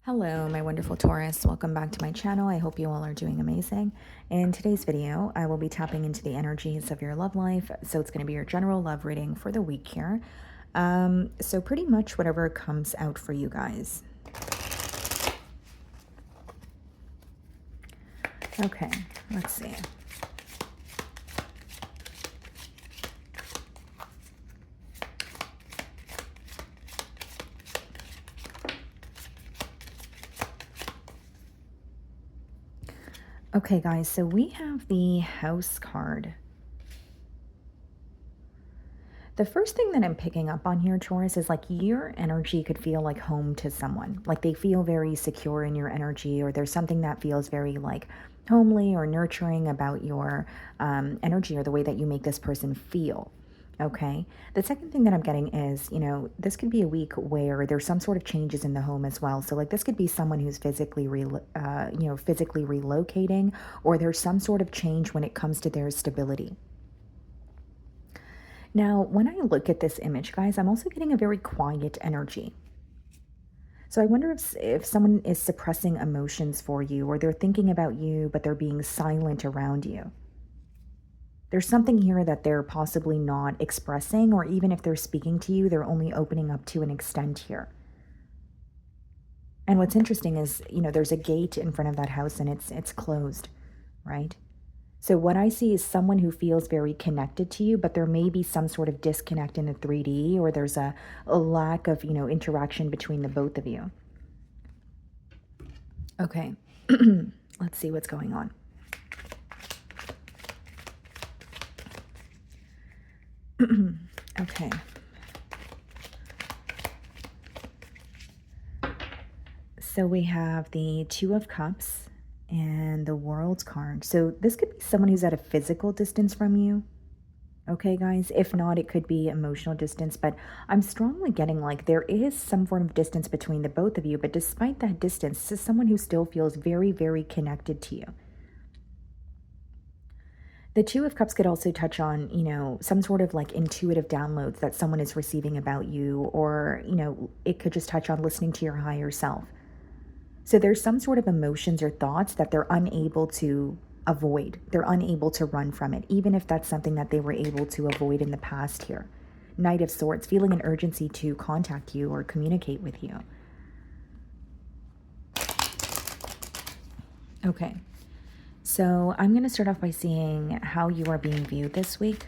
Hello, my wonderful Taurus. Welcome back to my channel. I hope you all are doing amazing. In today's video, I will be tapping into the energies of your love life. So it's going to be your general love reading for the week here. So pretty much whatever comes out for you guys. Okay, let's see. Okay, guys, so we have the House card. The first thing that I'm picking up on here, Taurus, is like your energy could feel like home to someone. Like they feel very secure in your energy, or there's something that feels very like homely or nurturing about your energy or the way that you make this person feel. Okay. The second thing that I'm getting is, this could be a week where there's some sort of changes in the home as well. So like this could be someone who's physically, physically relocating, or there's some sort of change when it comes to their stability. Now, when I look at this image, guys, I'm also getting a very quiet energy. So I wonder if someone is suppressing emotions for you, or they're thinking about you, but they're being silent around you. There's something here that they're possibly not expressing, or even if they're speaking to you, they're only opening up to an extent here. And what's interesting is, there's a gate in front of that house and it's closed, right? So what I see is someone who feels very connected to you, but there may be some sort of disconnect in the 3D, or there's a lack of, interaction between the both of you. Okay, let's see what's going on. Okay. So we have the Two of Cups and the World's card. So this could be someone who's at a physical distance from you. Okay, guys, if not, it could be emotional distance, but I'm strongly getting like there is some form of distance between the both of you, but despite that distance, this is someone who still feels very, very connected to you. The Two of Cups could also touch on, some sort of like intuitive downloads that someone is receiving about you, or, it could just touch on listening to your higher self. So there's some sort of emotions or thoughts that they're unable to avoid. They're unable to run from it, even if that's something that they were able to avoid in the past here. Knight of Swords, feeling an urgency to contact you or communicate with you. Okay, so I'm going to start off by seeing how you are being viewed this week.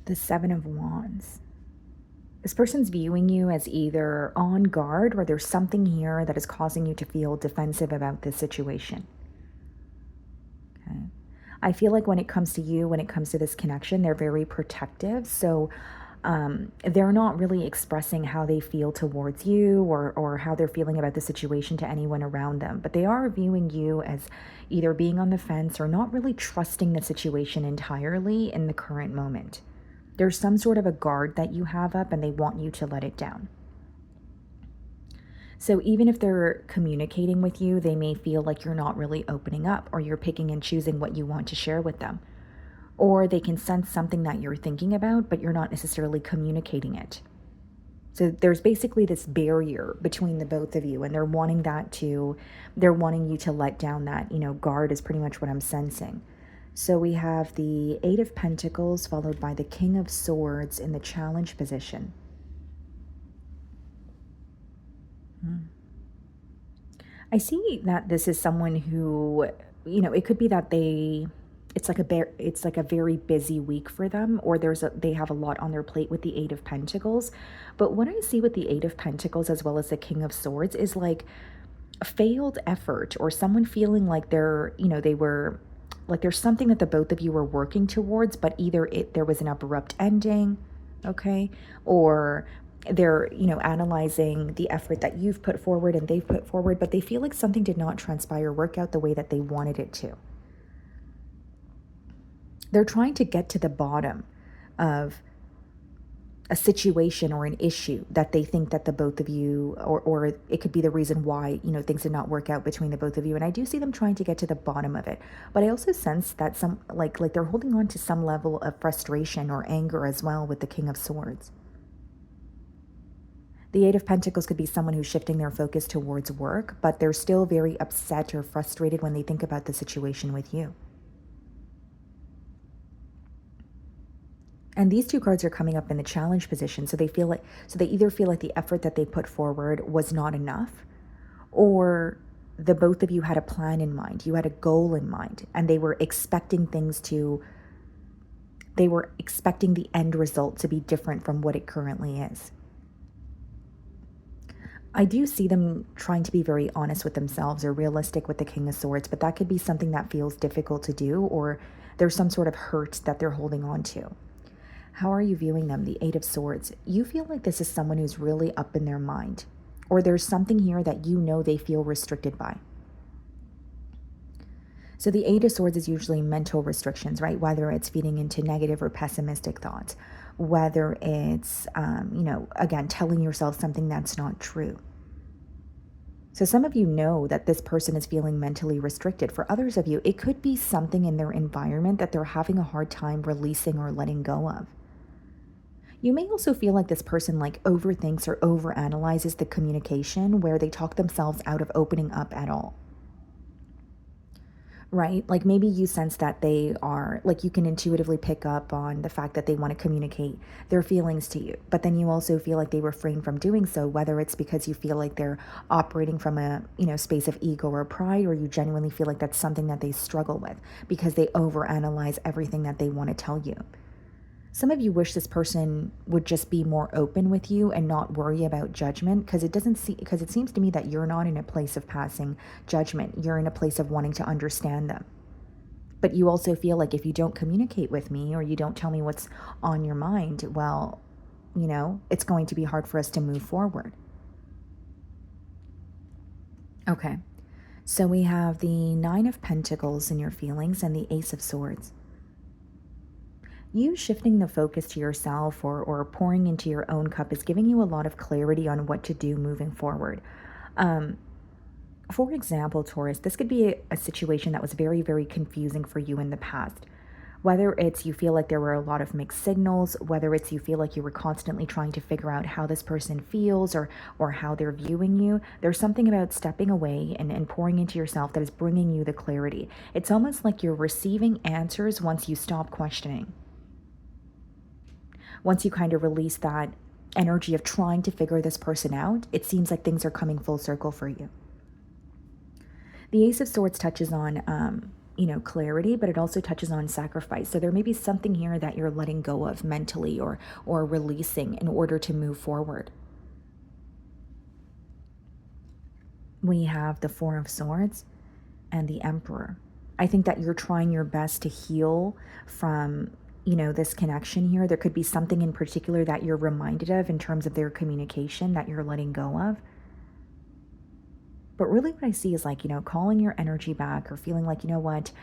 The Seven of Wands. This person's viewing you as either on guard, or there's something here that is causing you to feel defensive about this situation. Okay. I feel like when it comes to you, when it comes to this connection, they're very protective. So they're not really expressing how they feel towards you, or how they're feeling about the situation to anyone around them. But they are viewing you as either being on the fence or not really trusting the situation entirely in the current moment. There's some sort of a guard that you have up and they want you to let it down. So even if they're communicating with you, they may feel like you're not really opening up, or you're picking and choosing what you want to share with them. Or they can sense something that you're thinking about, but you're not necessarily communicating it. So there's basically this barrier between the both of you, and they're wanting you to let down that, guard is pretty much what I'm sensing. So we have the Eight of Pentacles followed by the King of Swords in the challenge position. I see that this is someone who, it could be that it's like a very busy week for them, or they have a lot on their plate with the Eight of Pentacles. But what I see with the Eight of Pentacles as well as the King of Swords is like a failed effort, or someone feeling like there's something that the both of you were working towards, but either there was an abrupt ending, okay, or they're, analyzing the effort that you've put forward and they've put forward, but they feel like something did not transpire, work out the way that they wanted it to. They're trying to get to the bottom of a situation or an issue that they think that the both of you, or it could be the reason why, things did not work out between the both of you. And I do see them trying to get to the bottom of it. But I also sense that some, like they're holding on to some level of frustration or anger as well with the King of Swords. The Eight of Pentacles could be someone who's shifting their focus towards work, but they're still very upset or frustrated when they think about the situation with you. And these two cards are coming up in the challenge position, so they either feel like the effort that they put forward was not enough, or the both of you had a plan in mind, you had a goal in mind, and they were expecting the end result to be different from what it currently is. I do see them trying to be very honest with themselves or realistic with the King of Swords, but that could be something that feels difficult to do, or there's some sort of hurt that they're holding on to. How are you viewing them? The Eight of Swords. You feel like this is someone who's really up in their mind, or there's something here that they feel restricted by. So the Eight of Swords is usually mental restrictions, right? Whether it's feeding into negative or pessimistic thoughts, whether it's, again, telling yourself something that's not true. So some of you know that this person is feeling mentally restricted. For others of you, it could be something in their environment that they're having a hard time releasing or letting go of. You may also feel like this person overthinks or overanalyzes the communication, where they talk themselves out of opening up at all. Right? Like maybe you sense that they are, you can intuitively pick up on the fact that they want to communicate their feelings to you, but then you also feel like they refrain from doing so, whether it's because you feel like they're operating from a, space of ego or pride, or you genuinely feel like that's something that they struggle with because they overanalyze everything that they want to tell you. Some of you wish this person would just be more open with you and not worry about judgment, because it seems to me that you're not in a place of passing judgment. You're in a place of wanting to understand them. But you also feel like if you don't communicate with me, or you don't tell me what's on your mind, well, it's going to be hard for us to move forward. Okay. So we have the Nine of Pentacles in your feelings and the Ace of Swords. You shifting the focus to yourself or pouring into your own cup is giving you a lot of clarity on what to do moving forward. For example, Taurus, this could be a situation that was very, very confusing for you in the past. Whether it's you feel like there were a lot of mixed signals, whether it's you feel like you were constantly trying to figure out how this person feels or how they're viewing you, there's something about stepping away and pouring into yourself that is bringing you the clarity. It's almost like you're receiving answers once you stop questioning. Once you kind of release that energy of trying to figure this person out, it seems like things are coming full circle for you. The Ace of Swords touches on, clarity, but it also touches on sacrifice. So there may be something here that you're letting go of mentally or releasing in order to move forward. We have the Four of Swords and the Emperor. I think that you're trying your best to heal from this connection here. There could be something in particular that you're reminded of in terms of their communication that you're letting go of. But really what I see is calling your energy back, or feeling like, what,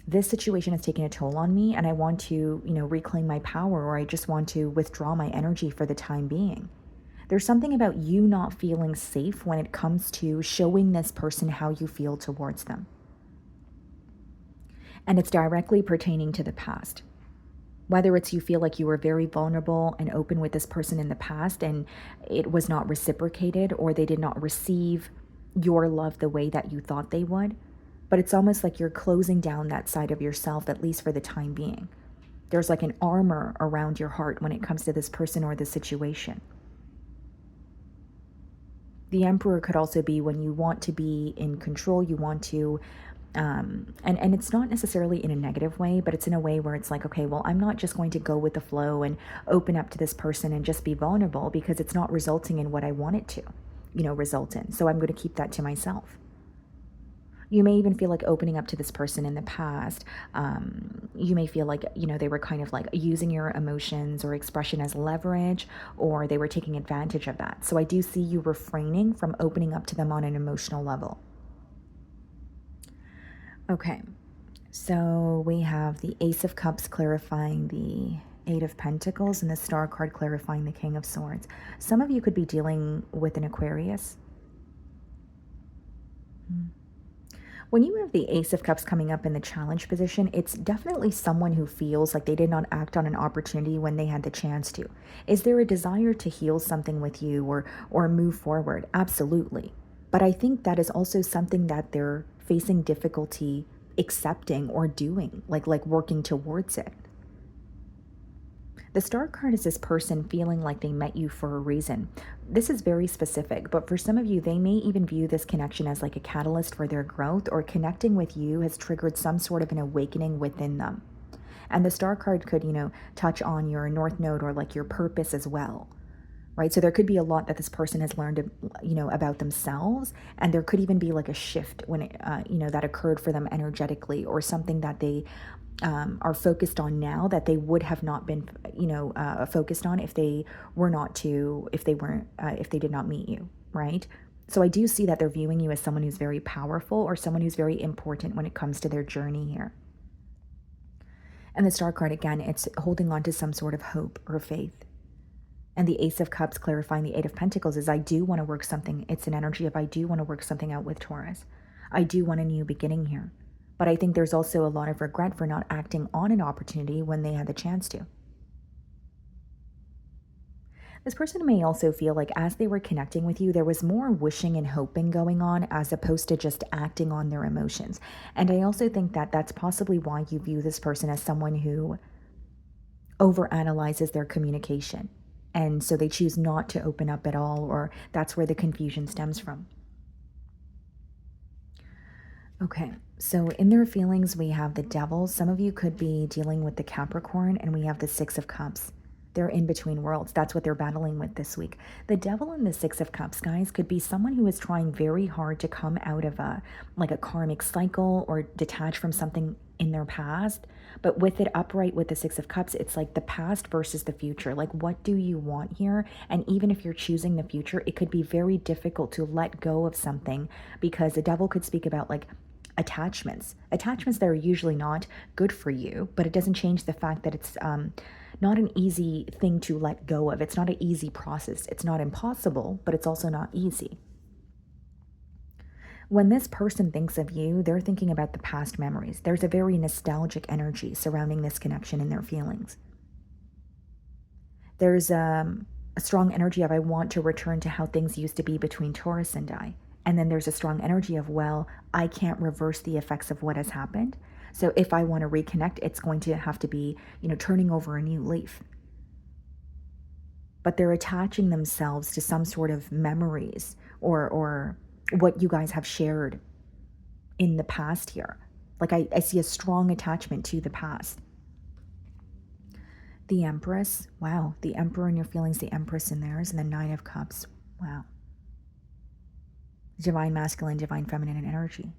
this situation has taken a toll on me and I want to, reclaim my power, or I just want to withdraw my energy for the time being. There's something about you not feeling safe when it comes to showing this person how you feel towards them. And it's directly pertaining to the past. Whether it's you feel like you were very vulnerable and open with this person in the past and it was not reciprocated, or they did not receive your love the way that you thought they would. But it's almost like you're closing down that side of yourself, at least for the time being. There's like an armor around your heart when it comes to this person or the situation. The Emperor could also be when you want to be in control, you want to and it's not necessarily in a negative way, but it's in a way where it's like, okay, well, I'm not just going to go with the flow and open up to this person and just be vulnerable, because it's not resulting in what I want it to, result in. So I'm going to keep that to myself. You may even feel like opening up to this person in the past. You may feel like, they were kind of like using your emotions or expression as leverage, or they were taking advantage of that. So I do see you refraining from opening up to them on an emotional level. Okay, so we have the Ace of Cups clarifying the Eight of Pentacles and the Star card clarifying the King of Swords. Some of you could be dealing with an Aquarius. When you have the Ace of Cups coming up in the challenge position, it's definitely someone who feels like they did not act on an opportunity when they had the chance to. Is there a desire to heal something with you or move forward? Absolutely. But I think that is also something that they're facing difficulty accepting or doing, like working towards it. The Star card is this person feeling like they met you for a reason. This is very specific, but for some of you, they may even view this connection as like a catalyst for their growth, or connecting with you has triggered some sort of an awakening within them. And the Star card could, touch on your North Node or like your purpose as well. Right? So there could be a lot that this person has learned, about themselves, and there could even be like a shift when it, that occurred for them energetically, or something that they are focused on now that they would have not been, focused on if they did not meet you, right? So I do see that they're viewing you as someone who's very powerful, or someone who's very important when it comes to their journey here. And the Star card, again, it's holding on to some sort of hope or faith. And the Ace of Cups clarifying the Eight of Pentacles is I do want to work something. It's an energy of I do want to work something out with Taurus. I do want a new beginning here. But I think there's also a lot of regret for not acting on an opportunity when they had the chance to. This person may also feel like as they were connecting with you, there was more wishing and hoping going on as opposed to just acting on their emotions. And I also think that that's possibly why you view this person as someone who overanalyzes their communication. And so they choose not to open up at all, or that's where the confusion stems from. Okay, so in their feelings, we have the Devil. Some of you could be dealing with the Capricorn, and we have the Six of Cups. They're in between worlds. That's what they're battling with this week. The Devil and the Six of Cups, guys, could be someone who is trying very hard to come out of a karmic cycle or detach from something in their past. But with it upright with the Six of Cups, it's like the past versus the future. Like, what do you want here? And even if you're choosing the future, it could be very difficult to let go of something, because the Devil could speak about like attachments that are usually not good for you, but it doesn't change the fact that it's not an easy thing to let go of. It's not an easy process. It's not impossible, but it's also not easy. When this person thinks of you, they're thinking about the past memories. There's a very nostalgic energy surrounding this connection in their feelings. There's a strong energy of I want to return to how things used to be between Taurus and I. And then there's a strong energy of, well, I can't reverse the effects of what has happened. So if I want to reconnect, it's going to have to be, turning over a new leaf. But they're attaching themselves to some sort of memories or what you guys have shared in the past here. Like I see a strong attachment to the past. The Empress. Wow. The Emperor in your feelings, the Empress in theirs, and the Nine of Cups. Wow. Divine masculine, divine feminine energy.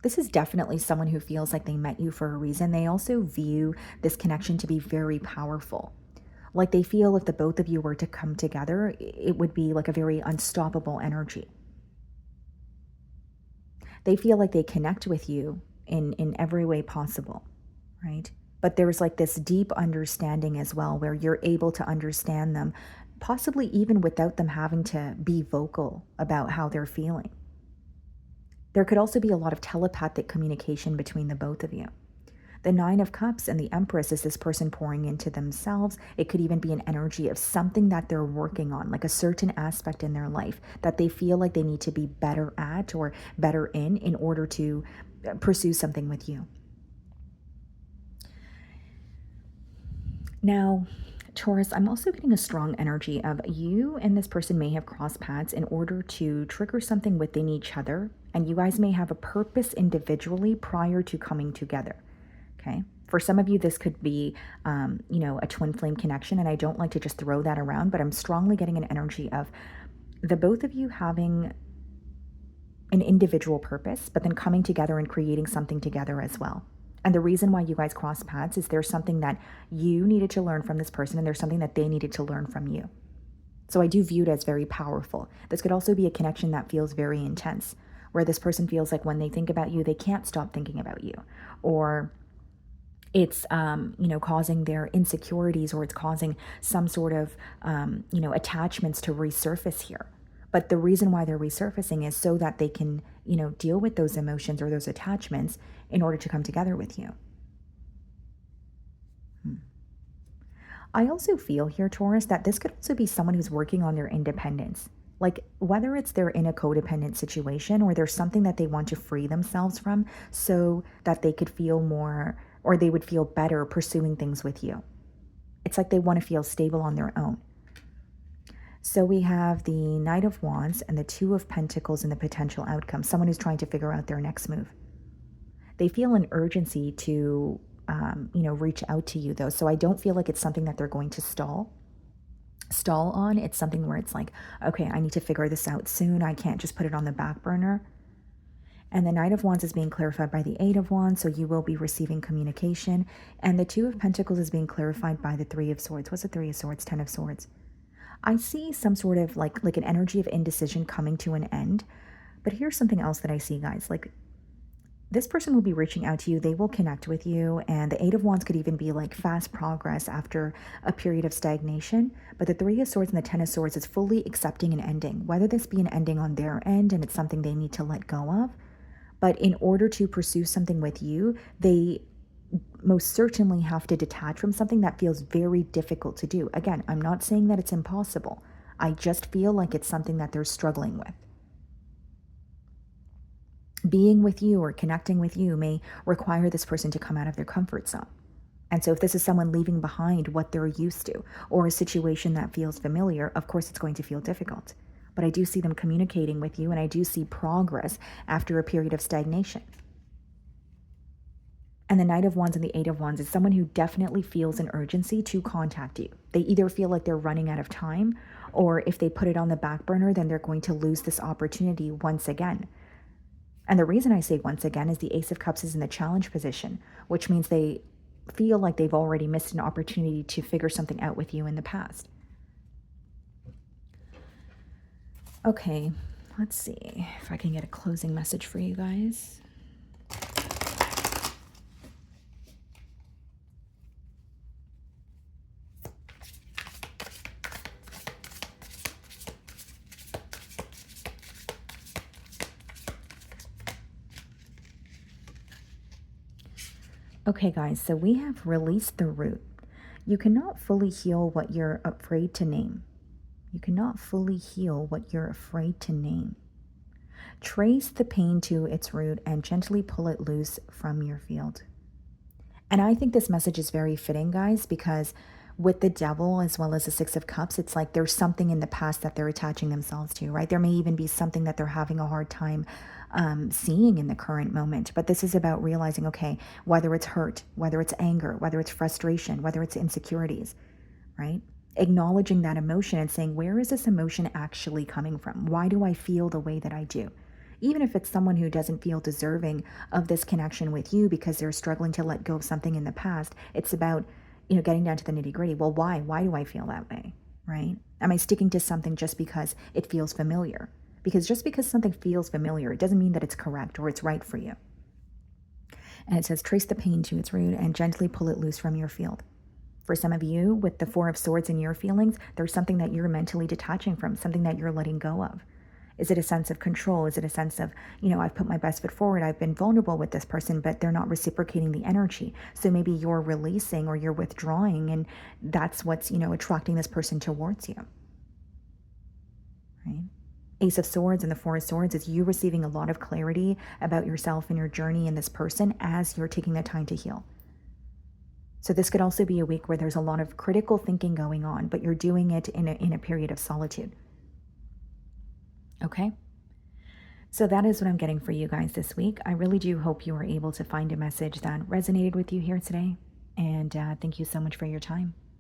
This is definitely someone who feels like they met you for a reason. They also view this connection to be very powerful. Like they feel if the both of you were to come together, it would be like a very unstoppable energy. They feel like they connect with you in every way possible, right? But there's like this deep understanding as well, where you're able to understand them, possibly even without them having to be vocal about how they're feeling. There could also be a lot of telepathic communication between the both of you. The Nine of Cups and the Empress is this person pouring into themselves. It could even be an energy of something that they're working on, like a certain aspect in their life that they feel like they need to be better at or better in order to pursue something with you. Now, Taurus, I'm also getting a strong energy of you and this person may have crossed paths in order to trigger something within each other, and you guys may have a purpose individually prior to coming together, okay? For some of you, this could be, a twin flame connection, and I don't like to just throw that around, but I'm strongly getting an energy of the both of you having an individual purpose, but then coming together and creating something together as well. And the reason why you guys cross paths is there's something that you needed to learn from this person, and there's something that they needed to learn from you. So I do view it as very powerful. This could also be a connection that feels very intense, where this person feels like when they think about you, they can't stop thinking about you. Or It's, causing their insecurities, or it's causing some sort of, attachments to resurface here. But the reason why they're resurfacing is so that they can, deal with those emotions or those attachments in order to come together with you. Hmm. I also feel here, Taurus, that this could also be someone who's working on their independence. Like, whether it's they're in a codependent situation or there's something that they want to free themselves from so that they could feel more, or they would feel better pursuing things with you. It's like they want to feel stable on their own. So we have the Knight of Wands and the Two of Pentacles and the potential outcome, someone who's trying to figure out their next move. They feel an urgency to, reach out to you, though. So I don't feel like it's something that they're going to stall on. It's something where it's like, okay, I need to figure this out soon. I can't just put it on the back burner. And the Knight of Wands is being clarified by the Eight of Wands, so you will be receiving communication. And the Two of Pentacles is being clarified by the Three of Swords. What's the Three of Swords? Ten of Swords. I see some sort of like an energy of indecision coming to an end. But here's something else that I see, guys. Like, this person will be reaching out to you. They will connect with you. And the Eight of Wands could even be like fast progress after a period of stagnation. But the Three of Swords and the Ten of Swords is fully accepting an ending, whether this be an ending on their end and it's something they need to let go of. But in order to pursue something with you, they most certainly have to detach from something that feels very difficult to do. Again, I'm not saying that it's impossible. I just feel like it's something that they're struggling with. Being with you or connecting with you may require this person to come out of their comfort zone. And so if this is someone leaving behind what they're used to or a situation that feels familiar, of course it's going to feel difficult. But I do see them communicating with you, and I do see progress after a period of stagnation. And the Knight of Wands and the Eight of Wands is someone who definitely feels an urgency to contact you. They either feel like they're running out of time, or if they put it on the back burner, then they're going to lose this opportunity once again. And the reason I say once again is the Ace of Cups is in the challenge position, which means they feel like they've already missed an opportunity to figure something out with you in the past. Okay, let's see if I can get a closing message for you guys. Okay, guys, so we have released the root. You cannot fully heal what you're afraid to name. You cannot fully heal what you're afraid to name. Trace the pain to its root and gently pull it loose from your field. And I think this message is very fitting, guys, because with the Devil as well as the Six of Cups, it's like there's something in the past that they're attaching themselves to, right? There may even be something that they're having a hard time seeing in the current moment. But this is about realizing, okay, whether it's hurt, whether it's anger, whether it's frustration, whether it's insecurities, right? Acknowledging that emotion and saying, where is this emotion actually coming from? Why do I feel the way that I do? Even if it's someone who doesn't feel deserving of this connection with you because they're struggling to let go of something in the past, it's about, getting down to the nitty gritty. Well, why? Why do I feel that way, right? Am I sticking to something just because it feels familiar? Because just because something feels familiar, it doesn't mean that it's correct or it's right for you. And it says, trace the pain to its root and gently pull it loose from your field. For some of you, with the Four of Swords in your feelings, there's something that you're mentally detaching from, something that you're letting go of. Is it a sense of control? Is it a sense of, I've put my best foot forward, I've been vulnerable with this person, but they're not reciprocating the energy. So maybe you're releasing or you're withdrawing, and that's what's, attracting this person towards you. Right? Ace of Swords and the Four of Swords is you receiving a lot of clarity about yourself and your journey in this person as you're taking the time to heal. So this could also be a week where there's a lot of critical thinking going on, but you're doing it in a period of solitude. Okay? So that is what I'm getting for you guys this week. I really do hope you were able to find a message that resonated with you here today. And thank you so much for your time.